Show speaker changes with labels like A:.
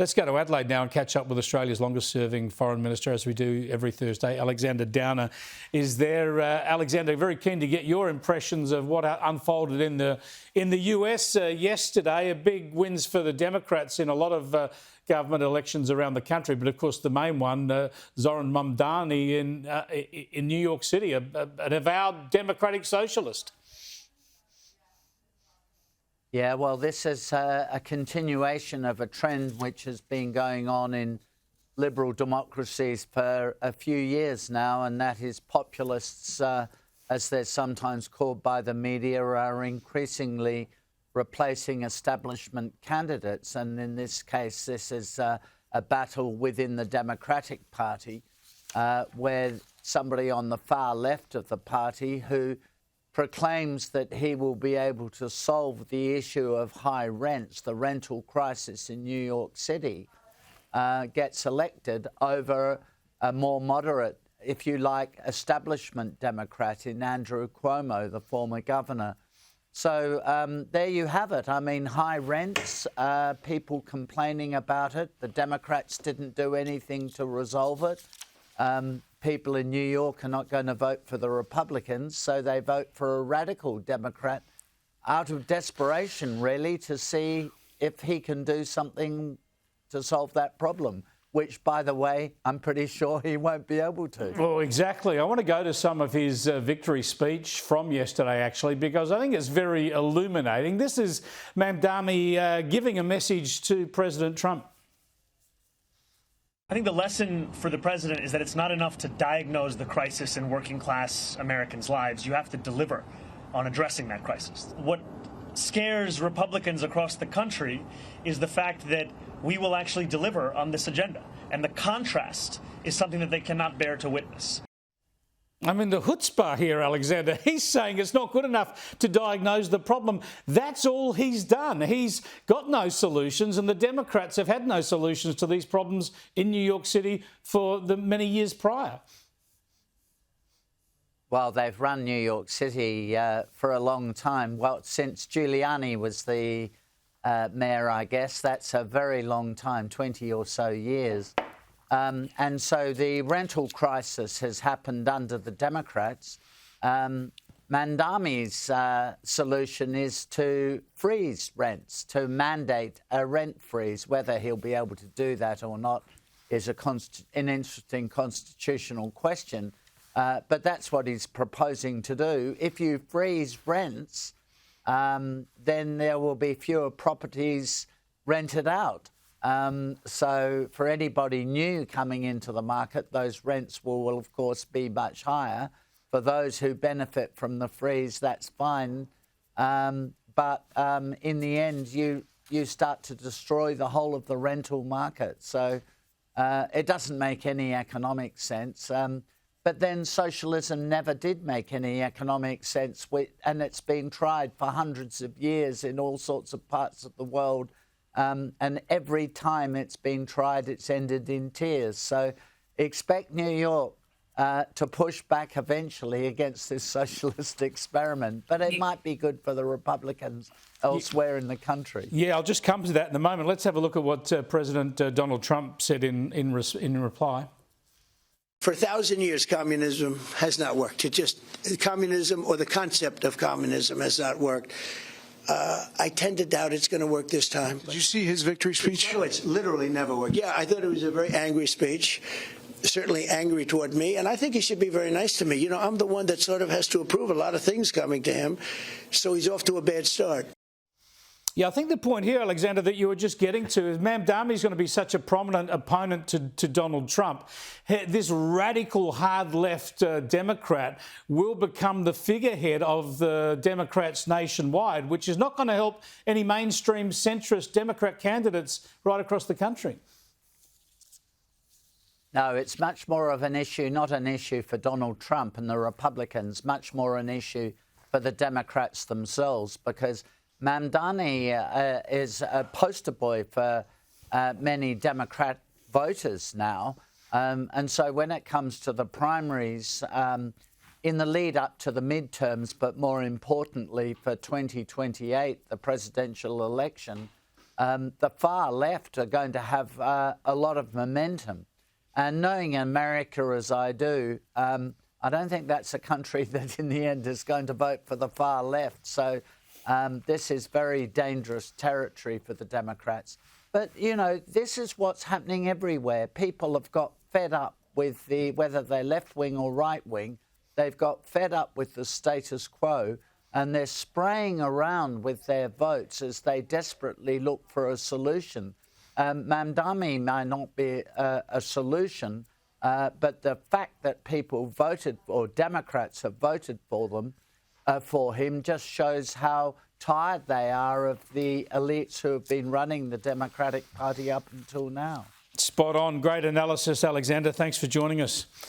A: Let's go to Adelaide now and catch up with Australia's longest-serving Foreign Minister, as we do every Thursday. Alexander Downer is there. Alexander, very keen to get your impressions of what unfolded in the US yesterday. A big wins for the Democrats in a lot of government elections around the country, but of course the main one, Zohran Mamdani in New York City, an avowed democratic socialist.
B: Yeah, well, this is a continuation of a trend which has been going on in liberal democracies for a few years now, and that is populists, as they're sometimes called by the media, are increasingly replacing establishment candidates. And in this case, this is a battle within the Democratic Party, where somebody on the far left of the party who proclaims that he will be able to solve the issue of high rents, the rental crisis in New York City, gets elected over a more moderate, if you like, establishment Democrat in Andrew Cuomo, the former governor. So there you have it. I mean, high rents, people complaining about it. The Democrats didn't do anything to resolve it. People in New York are not going to vote for the Republicans, so they vote for a radical Democrat out of desperation, really, to see if he can do something to solve that problem, which, by the way, I'm pretty sure he won't be able to.
A: Well, exactly. I want to go to some of his victory speech from yesterday, actually, because I think it's very illuminating. This is Mamdani giving a message to President Trump.
C: I think the lesson for the president is that it's not enough to diagnose the crisis in working class Americans' lives. You have to deliver on addressing that crisis. What scares Republicans across the country is the fact that we will actually deliver on this agenda. And the contrast is something that they cannot bear to witness.
A: I mean, the chutzpah here, Alexander, he's saying it's not good enough to diagnose the problem. That's all he's done. He's got no solutions, and the Democrats have had no solutions to these problems in New York City for the many years prior.
B: Well, they've run New York City for a long time. Well, since Giuliani was the mayor, I guess. That's a very long time, 20 or so years. And so the rental crisis has happened under the Democrats. Mamdani's solution is to freeze rents, to mandate a rent freeze. Whether he'll be able to do that or not is an interesting constitutional question. But that's what he's proposing to do. If you freeze rents, then there will be fewer properties rented out. So for anybody new coming into the market, those rents will of course be much higher. For those who benefit from the freeze, that's fine. But in the end, you start to destroy the whole of the rental market. So it doesn't make any economic sense. But then socialism never did make any economic sense. And it's been tried for hundreds of years in all sorts of parts of the world. And every time it's been tried, it's ended in tears. So expect New York to push back eventually against this socialist experiment. But it might be good for the Republicans elsewhere in the country.
A: Yeah, I'll just come to that in a moment. Let's have a look at what President Donald Trump said in reply.
D: For 1,000 years, communism has not worked. Communism, or the concept of communism, has not worked. I tend to doubt it's going to work this time.
E: Did you see his victory speech?
D: No, it's literally never worked. Yeah, I thought it was a very angry speech, certainly angry toward me, and I think he should be very nice to me. You know, I'm the one that sort of has to approve a lot of things coming to him, so he's off to a bad start.
A: Yeah, I think the point here, Alexander, that you were just getting to is Mamdani is going to be such a prominent opponent to Donald Trump. This radical hard left Democrat will become the figurehead of the Democrats nationwide, which is not going to help any mainstream centrist Democrat candidates right across the country.
B: No, it's much more of an issue, not an issue for Donald Trump and the Republicans, much more an issue for the Democrats themselves, because Mamdani is a poster boy for many Democrat voters now. And so when it comes to the primaries, in the lead up to the midterms, but more importantly for 2028, the presidential election, the far left are going to have a lot of momentum. And knowing America as I do, I don't think that's a country that in the end is going to vote for the far left. So this is very dangerous territory for the Democrats. But, you know, this is what's happening everywhere. People have got fed up with whether they're left-wing or right-wing, they've got fed up with the status quo, and they're spraying around with their votes as they desperately look for a solution. Mamdani may not be a solution, but the fact that people voted, or Democrats have voted for him, just shows how tired they are of the elites who have been running the Democratic Party up until now.
A: Spot on. Great analysis, Alexander. Thanks for joining us.